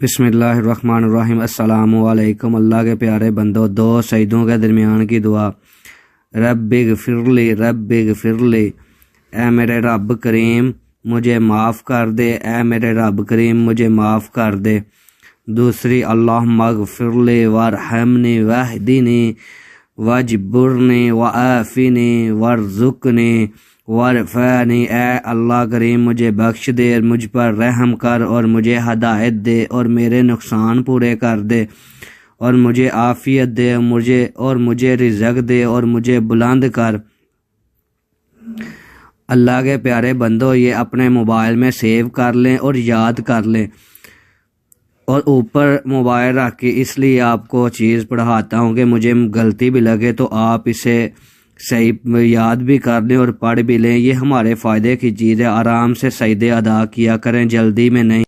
بسم اللہ الرحمن الرحیم۔ السلام علیکم۔ اللہ کے پیارے بندو، دو سجدوں کے درمیان کی دعا۔ رب اغفر لی، رب اغفر لی، اے میرے رب کریم مجھے معاف کر دے، اے میرے رب کریم مجھے معاف کر دے۔ دوسری، اللہم اغفر لی وارحمنی واہدنی واجبرنی وعافنی وارزقنی وارفعنی، اے اللہ کریم مجھے بخش دے، مجھ پر رحم کر اور مجھے ہدایت دے اور میرے نقصان پورے کر دے اور مجھے عافیت دے اور مجھے رزق دے اور مجھے بلند کر۔ اللہ کے پیارے بندو، یہ اپنے موبائل میں سیو کر لیں اور یاد کر لیں، اور اوپر موبائل رکھ کے اس لیے آپ کو چیز پڑھاتا ہوں کہ مجھے غلطی بھی لگے تو آپ اسے صحیح یاد بھی کر لیں اور پڑھ بھی لیں۔ یہ ہمارے فائدے کی چیز ہے۔ آرام سے سجدے ادا کیا کریں، جلدی میں نہیں۔